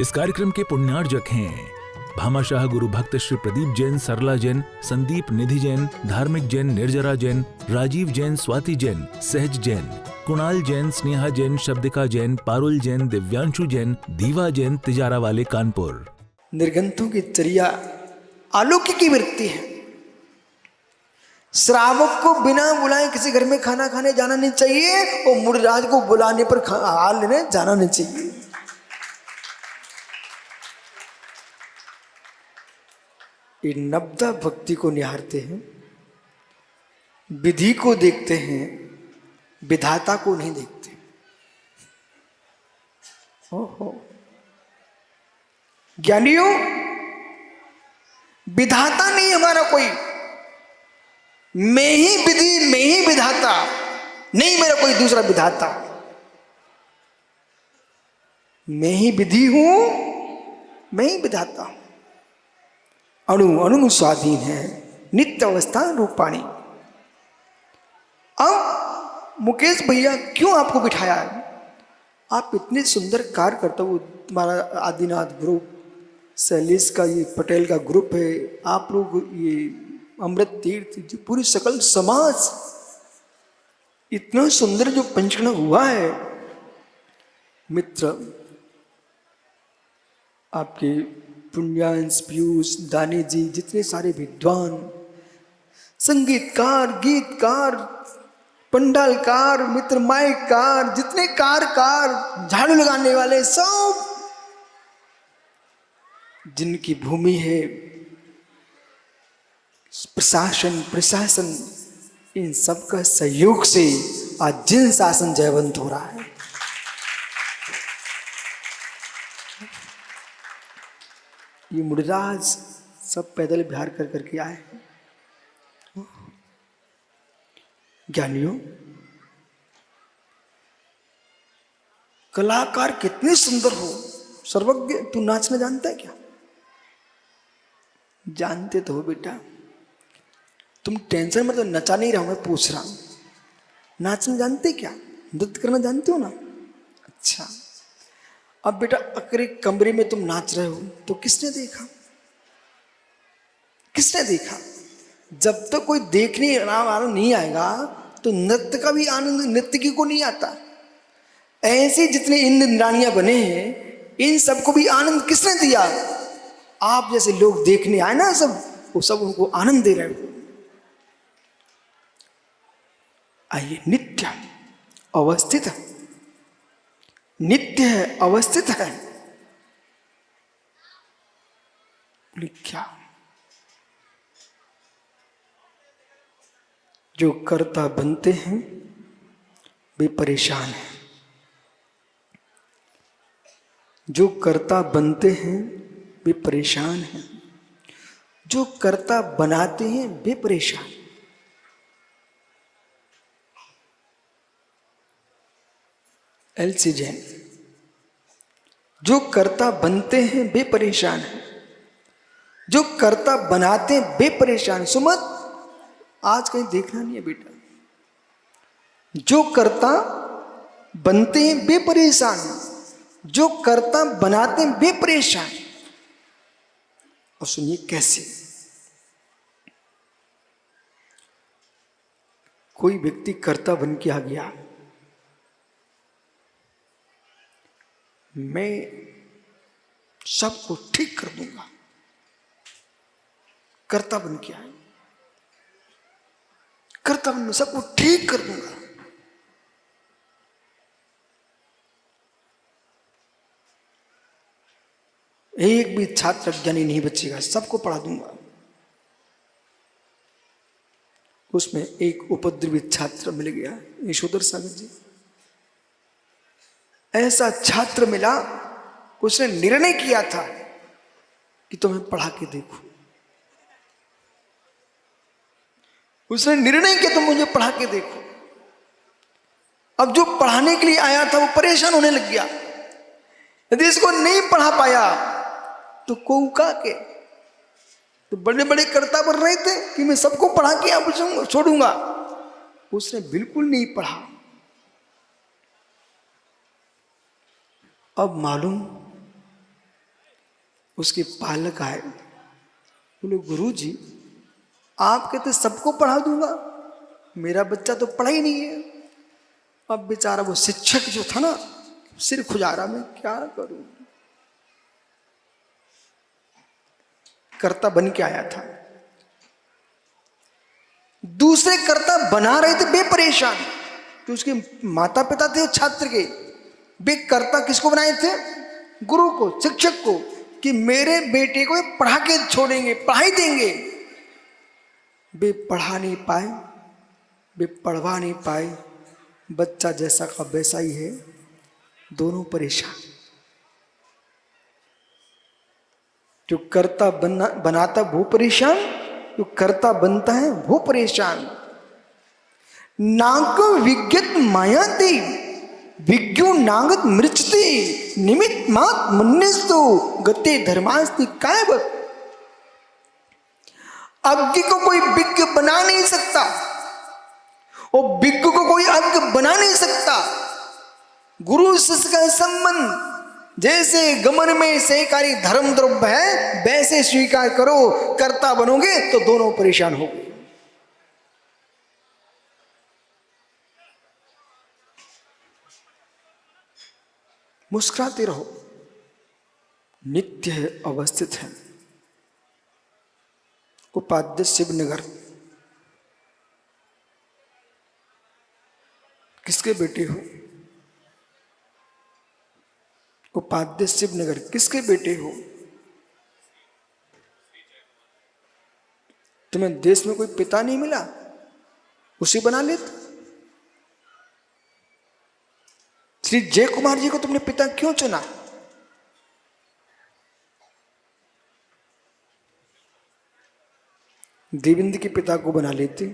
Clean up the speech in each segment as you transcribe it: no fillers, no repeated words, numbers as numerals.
इस कार्यक्रम के पुण्यार्जक हैं भामाशाह गुरु भक्त श्री प्रदीप जैन, सरला जैन, संदीप निधि जैन, धार्मिक जैन, निर्जरा जैन, राजीव जैन, स्वाति जैन, सहज जैन, कुणाल जैन, स्नेहा जैन, शब्दिका जैन, पारुल जैन, दिव्यांशु जैन, दीवा जैन, तिजारा वाले कानपुर। निर्गंथों की चर्या अलौकिक की वृत्ति है। श्रावक को बिना बुलाए किसी घर में खाना खाने जाना नहीं चाहिए और मुनिराज को बुलाने पर हाल लेने जाना नहीं चाहिए। ये नब्दा भक्ति को निहारते हैं, विधि को देखते हैं, विधाता को नहीं देखते। ओहो ज्ञानियों, विधाता नहीं हमारा कोई, मैं ही विधि, मैं ही विधाता, नहीं मेरा कोई दूसरा विधाता। मैं ही विधि हूं, मैं ही विधाता हूं। अणु अणु स्वाधीन है, नित्य अवस्था रूपाणी। अब मुकेश भैया क्यों आपको बिठाया है? आप इतने सुंदर कार्य करते हो। तुम्हारा आदिनाथ ग्रुप, शैलेश का ये पटेल का ग्रुप है, आप लोग ये अमृत तीर्थ जी, पूरी सकल समाज, इतना सुंदर जो पंचकर्म हुआ है। मित्र आपके पुण्यांश, पीयूष, दानी जी, जितने सारे विद्वान, संगीतकार, गीतकार, पंडालकार, मित्र माइककार, जितने कारकार, झाड़ू लगाने वाले, सब जिनकी भूमि है प्रशासन, प्रशासन, इन सब का सहयोग से आज जिन शासन जयवंत हो रहा है। ये मुनिराज सब पैदल बिहार कर करके आए हैं। ज्ञानियों, कलाकार कितने सुंदर हो। सर्वज्ञ, तू नाचना जानता है क्या? जानते तो हो बेटा, तुम टेंशन मत लो, नचा नहीं रहा हूं, मैं पूछ रहा हूं। नाचना जानते क्या? नृत्य करना जानते हो ना? अच्छा, अब बेटा अगर एक कमरे में तुम नाच रहे हो तो किसने देखा? किसने देखा? जब तक तो कोई देखने वाला नहीं आएगा तो नृत्य का भी आनंद नर्तकी को नहीं आता। ऐसे जितने इंद्र इंद्राणियां बने हैं, इन सबको भी आनंद किसने दिया? आप जैसे लोग देखने आए ना, सब वो सब उनको आनंद दे रहे हो। आइए, नित्य अवस्थित है, नित्य है, अवस्थित है। क्या जो कर्ता बनते हैं वे परेशान हैं, जो कर्ता बनते हैं वे परेशान हैं, जो कर्ता बनाते हैं वे परेशान। एलसी जैन, जो कर्ता बनते हैं वे परेशान हैं, जो कर्ता बनाते हैं वे परेशान। सुमत, आज कहीं देखना नहीं है बेटा। जो कर्ता बनते हैं वे परेशान, जो कर्ता बनाते हैं वे परेशान। और सुनिए कैसे। कोई व्यक्ति कर्ता बन के आ गया, मैं सबको ठीक कर दूंगा, कर्ता बन के आए, कर्ता बन, मैं सबको ठीक कर दूंगा। एक भी छात्र अज्ञानी नहीं बचेगा, सबको पढ़ा दूंगा। उसमें एक उपद्रवित छात्र मिल गया, यशोधर सागर जी। ऐसा छात्र मिला, उसने निर्णय किया था कि तुम्हें पढ़ा के देखो। उसने निर्णय किया तुम मुझे पढ़ा के देखो। अब जो पढ़ाने के लिए आया था वो परेशान होने लग गया। यदि इसको नहीं पढ़ा पाया तो कौका के तो बड़े बड़े कर्ता बन रहे थे कि मैं सबको पढ़ा के छोड़ूंगा। उसने बिल्कुल नहीं पढ़ा। अब मालूम उसके पालक आए, बोले गुरु जी आप कहते सबको पढ़ा दूंगा, मेरा बच्चा तो पढ़ा ही नहीं है। अब बेचारा वो शिक्षक जो था ना, सिर खुजा रहा, मैं क्या करूं। कर्ता बन के आया था, दूसरे कर्ता बना रहे थे बेपरेशान, कि उसके माता पिता थे छात्र के। वे कर्ता किसको बनाए थे? गुरु को, शिक्षक को, कि मेरे बेटे को पढ़ा के छोड़ेंगे, पढ़ाई देंगे। वे पढ़ा नहीं पाए, वे पढ़वा नहीं पाए, बच्चा जैसा का वैसा ही है, दोनों परेशान। जो कर्ता बनाता वो परेशान, जो कर्ता बनता है वो परेशान। नाग विज्ञत मायाति विज्ञो नागत मृचते निमित मात मुन्निस्तु गते धर्मास्ति कायवत। अज्ञ को कोई विज्ञ बना नहीं सकता, और विज्ञ को कोई अज्ञ बना नहीं सकता। गुरु शिष्य का संबंध जैसे गमन में सहकारी धर्म द्रव्य है, वैसे स्वीकार करो। कर्ता बनोगे तो दोनों परेशान हो गए। मुस्कुराते रहो, नित्य है, अवस्थित है। उपाध्य शिवनगर किसके बेटे हो? उपाध्य शिवनगर किसके बेटे हो? तुम्हें देश में कोई पिता नहीं मिला, उसे बना लेते। श्री जय कुमार जी को तुमने पिता क्यों चुना? देवेंद्र के पिता को बना लेते,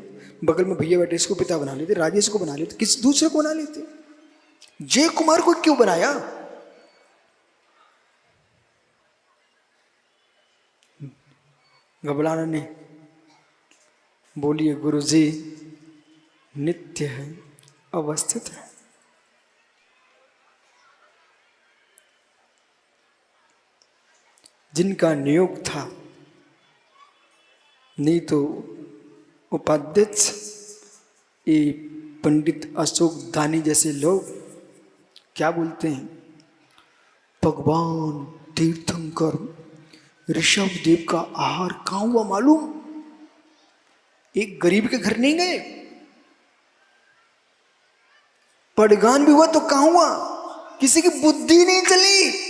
बगल में भैया बैठे इसको पिता बना लेते, राजेश को बना लेते, किसी दूसरे को बना लेते। जय कुमार को क्यों बनाया? घबराना नहीं, बोलिए गुरु जी नित्य है, अवस्थित है। जिनका नियोग था, नहीं तो उपाध्यक्ष ये पंडित अशोक दानी जैसे लोग क्या बोलते हैं, भगवान तीर्थंकर ऋषभ देव का आहार कहाँ हुआ मालूम? एक गरीब के घर नहीं गए, पड़गान भी हुआ तो कहाँ हुआ? किसी की बुद्धि नहीं चली।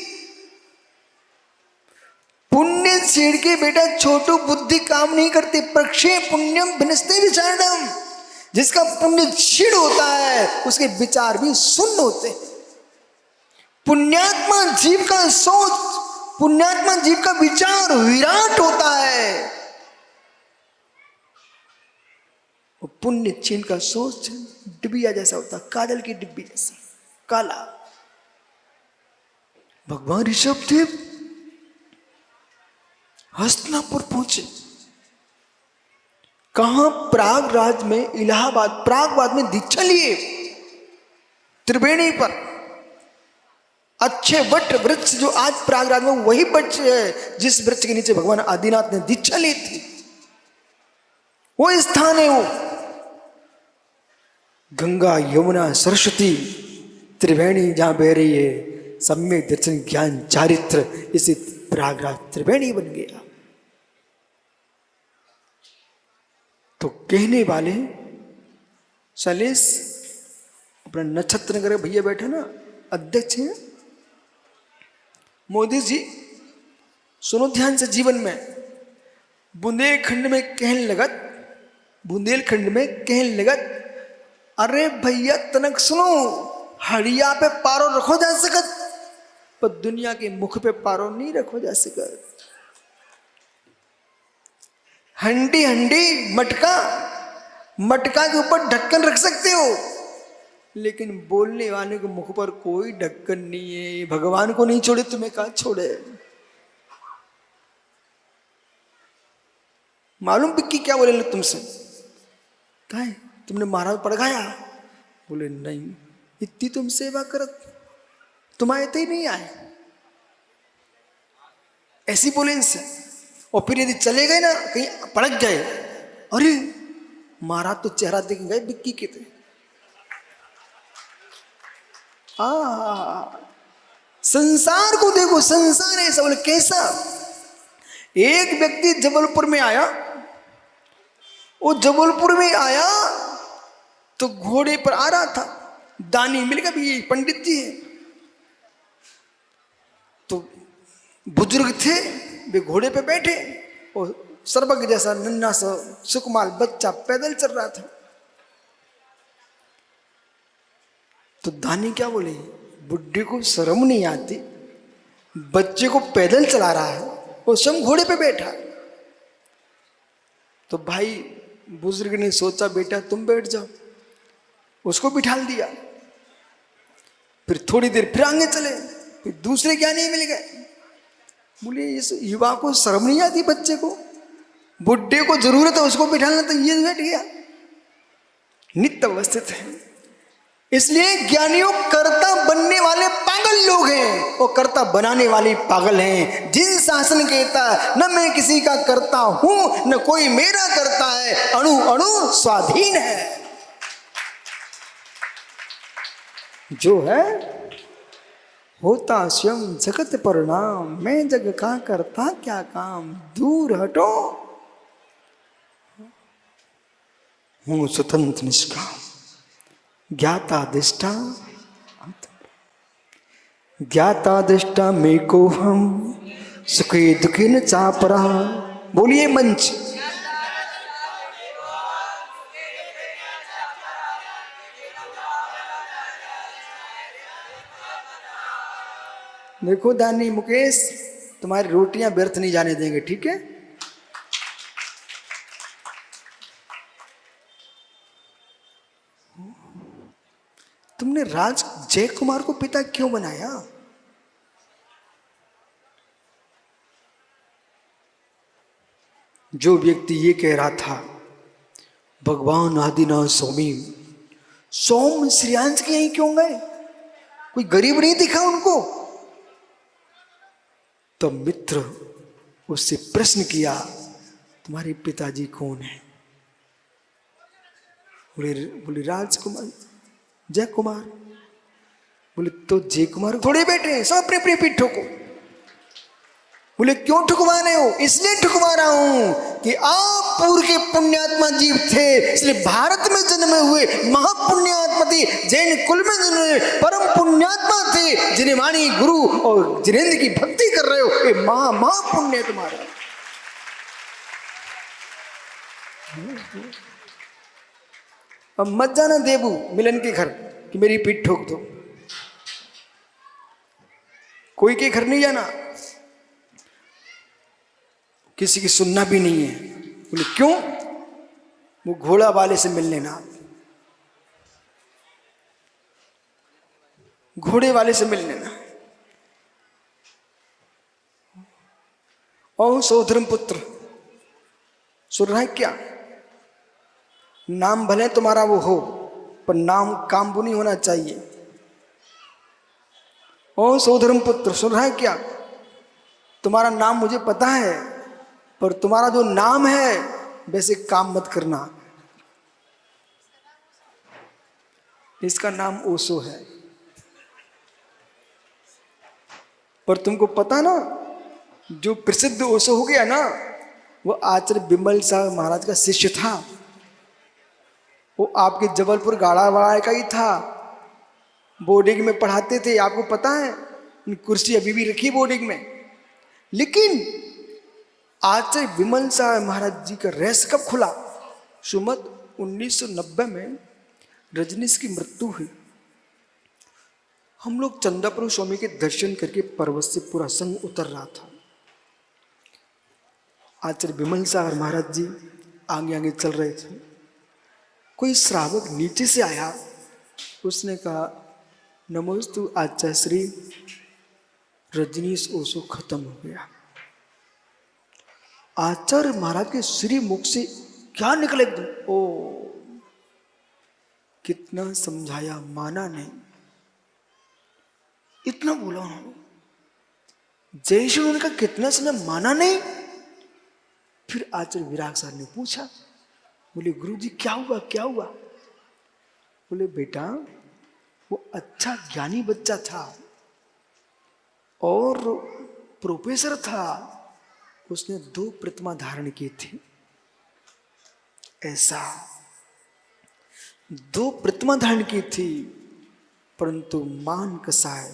पुण्य छेड़ के बेटा छोटू बुद्धि काम नहीं करती। प्रक्षे पुण्यम भिनस्ते विचारणम, जिसका पुण्य छीड़ होता है उसके विचार भी शून्य होते हैं। पुण्यात्मा जीव का सोच, पुण्यात्मा जीव का विचार विराट होता है, और पुण्य चीन का सोच डिबिया जैसा होता, काजल की डिब्बी जैसा काला। भगवान ऋषभ देव हस्तिनापुर पहुंचे। कहां? प्रयागराज में, इलाहाबाद प्रयागराज में दीक्षा लिए, त्रिवेणी पर। अच्छे वट वृक्ष जो आज प्रयागराज में, वही वृक्ष है जिस वृक्ष के नीचे भगवान आदिनाथ ने दीक्षा ली थी, वो स्थान है। वो गंगा यमुना सरस्वती त्रिवेणी जहां बह रही है, सम्यक दर्शन ज्ञान चारित्र, इसी प्रयागराज त्रिवेणी बन गया। तो कहने वाले शैलेश अपना नक्षत्र नगर भैया बैठे ना, अध्यक्ष हैं। मोदी जी सुनो ध्यान से, जीवन में बुंदेलखंड में कहने लगत, बुंदेलखंड में कहने लगत, अरे भैया तनक सुनो, हड़िया पे पारो रखो जा सकत, पर दुनिया के मुख पे पारो नहीं रखो जा सकत। हंडी हंडी मटका, मटका के ऊपर ढक्कन रख सकते हो, लेकिन बोलने वाले के मुख पर कोई ढक्कन नहीं है। भगवान को नहीं छोड़े तुम्हें कहां छोड़े? मालूम पिक्की क्या बोले तुमसे? क्या है तुमने महाराज पड़ गया? बोले नहीं, इतनी तुम सेवा करत, तुम आए तो ही नहीं आए। ऐसी बोले इनसे। और फिर यदि चले गए ना, कहीं पड़क गए, अरे महाराज तो चेहरा देख गए बिक्की के थे। संसार को देखो, संसार ऐसा। बोले कैसा? एक व्यक्ति जबलपुर में आया, वो जबलपुर में आया तो घोड़े पर आ रहा था, दानी मिल गया, भी पंडित जी है। तो बुजुर्ग थे, वे घोड़े पे बैठे, और सर्वज्ञ जैसा नन्हा सा सुकुमार बच्चा पैदल चल रहा था। तो दानी क्या बोले, बुढ़े को शर्म नहीं आती, बच्चे को पैदल चला रहा है, वो स्वयं घोड़े पे बैठा। तो भाई बुजुर्ग ने सोचा, बेटा तुम बैठ जाओ, उसको बिठाल दिया। फिर थोड़ी देर फिर आगे चले, फिर दूसरे ज्ञानी मिल गए। बोले इस युवा को शर्म नहीं आती, बच्चे को, बुढ़े को जरूरत है उसको बिठाना, तो ये बैठ गया। नित्य अवस्थित है। इसलिए ज्ञानियों कर्ता बनने वाले पागल लोग हैं, और कर्ता बनाने वाले पागल हैं। जिन शासन कहता न मैं किसी का करता हूं, न कोई मेरा करता है, अणु अणु स्वाधीन है। जो है होता स्वयं जगत परिणाम, मैं जग का करता क्या काम, दूर हटो हूं स्वतंत्र निष्काम, ज्ञाता दिष्टा ज्ञाता दिष्टा में को हम, सुखे दुखी न चापरा। बोलिए मंच। देखो दानी मुकेश, तुम्हारी रोटियां व्यर्थ नहीं जाने देंगे, ठीक है? तुमने राज जय कुमार को पिता क्यों बनाया? जो व्यक्ति ये कह रहा था भगवान आदिनाथ स्वामी, सोम श्रेयांश के यहीं क्यों गए? कोई गरीब नहीं दिखा उनको? तो मित्र उससे प्रश्न किया, तुम्हारे पिताजी कौन है? बोले राजकुमार जय कुमार। बोले तो जय कुमार थोड़े बैठे हैं, सब अपने अपने पीठ ठोको। बोले क्यों ठुकवा रहे हो? इसलिए ठुकवा रहा हूं कि आप पूर्व के पुण्यात्मा जीव थे, इसलिए भारत में जन्मे हुए महापुण्यात्मा थे, जैन कुल में जन्मे परम पुण्यात्मा थे, जिन्हें वाणी गुरु और जिनेंद्र की भक्ति कर रहे हो, ये महापुण्य तुम्हारा। अब मत जाना देबू मिलन के घर कि मेरी पीठ ठोक दो, कोई के घर नहीं जाना, किसी की सुनना भी नहीं है। बोले क्यों? वो घोड़ा वाले से मिल लेना, घोड़े वाले से मिल लेना। ओ सौधर्म पुत्र, सुन रहा है क्या? नाम भले तुम्हारा वो हो, पर नाम कामबू नहीं होना चाहिए। ओ सौधर्म पुत्र, सुन रहा है क्या? तुम्हारा नाम मुझे पता है, पर तुम्हारा जो नाम है वैसे काम मत करना। इसका नाम ओशो है, पर तुमको पता ना, जो प्रसिद्ध ओशो हो गया ना, वो आचार्य बिमल शाह महाराज का शिष्य था। वो आपके जबलपुर गाड़ावाड़ा का ही था, बोर्डिंग में पढ़ाते थे, आपको पता है। कुर्सी अभी भी रखी बोर्डिंग में। लेकिन आचार्य विमल शाह महाराज जी का रहस्य कब खुला? सुमत 1990 में रजनीश की मृत्यु हुई। हम लोग चंदापुर स्वामी के दर्शन करके पर्वत से पूरा संग उतर रहा था। आचार्य विमल शाह महाराज जी आगे आगे चल रहे थे। कोई श्रावक नीचे से आया, उसने कहा नमोस्तु आचार्य श्री, रजनीश ओशो खत्म हो गया। आचार्य महाराज के श्री मुख से क्या निकले एकदम, ओ कितना समझाया, माना नहीं। इतना बोला उन्होंने। जयेश्वर उनका कितना समय माना नहीं। फिर आचार्य विराग सर ने पूछा, बोले गुरु जी क्या हुआ क्या हुआ? बोले बेटा वो अच्छा ज्ञानी बच्चा था और प्रोफेसर था, उसने 2 प्रतिमा धारण की थी। ऐसा 2 प्रतिमा धारण की थी, परंतु मान कसाय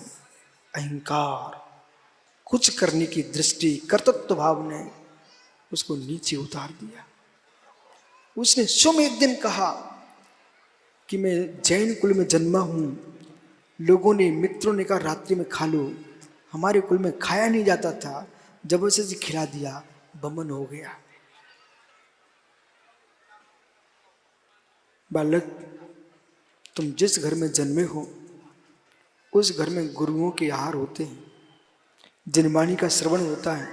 अहंकार कुछ करने की दृष्टि कर्तृत्व भाव ने उसको नीचे उतार दिया। उसने स्वयं एक दिन कहा कि मैं जैन कुल में जन्मा हूं, लोगों ने मित्रों ने कहा रात्रि में खा लो, हमारे कुल में खाया नहीं जाता था, जबरदस्ती खिला दिया, बमन हो गया। बालक, तुम जिस घर में जन्मे हो उस घर में गुरुओं के आहार होते हैं, जिनवाणी का श्रवण होता है,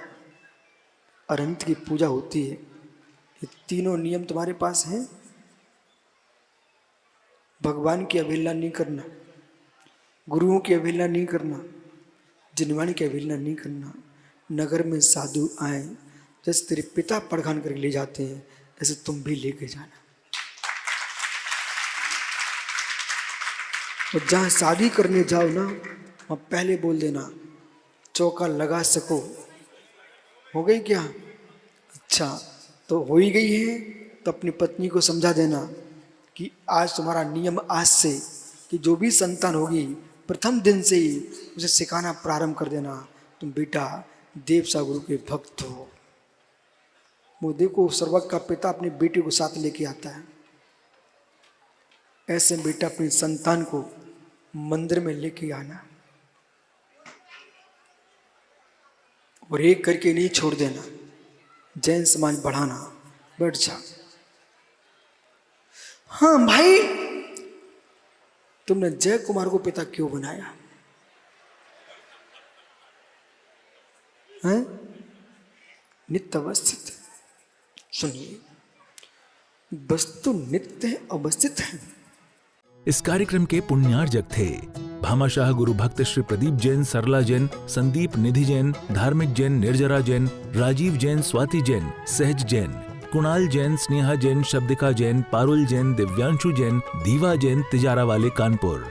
अनंत की पूजा होती है। ये तीनों नियम तुम्हारे पास हैं। भगवान की अवहेलना नहीं करना, गुरुओं की अवहेलना नहीं करना, जिनवाणी की अवहेलना नहीं करना। नगर में साधु आए, जैसे तेरे पिता पड़खान करके ले जाते हैं, ऐसे तुम भी लेके जाना। और जहाँ शादी करने जाओ ना, वहाँ पहले बोल देना चौका लगा सको। हो गई क्या? अच्छा, तो हो ही गई है तो अपनी पत्नी को समझा देना कि आज तुम्हारा नियम आज से कि जो भी संतान होगी प्रथम दिन से ही उसे सिखाना प्रारंभ कर देना, तुम बेटा देवसा गुरु के भक्त हो। वो देखो सर्वज्ञ का पिता अपने बेटे को साथ लेके आता है, ऐसे बेटा अपनी संतान को मंदिर में लेके आना और एक करके नहीं छोड़ देना, जैन समाज बढ़ाना। बैठ जा। हाँ भाई, तुमने जय कुमार को पिता क्यों बनाया है? नित्य अवस्थित। सुनिए, वस्तु नित्य है, अवस्थित है। इस कार्यक्रम के पुण्यार्जक थे भामाशाह गुरु भक्त श्री प्रदीप जैन, सरला जैन, संदीप निधि जैन, धार्मिक जैन, निर्जरा जैन, राजीव जैन, स्वाति जैन, सहज जैन, कुणाल जैन, स्नेहा जैन, शब्दिका जैन, पारुल जैन, दिव्यांशु जैन, दीवा जैन, तिजारा वाले कानपुर।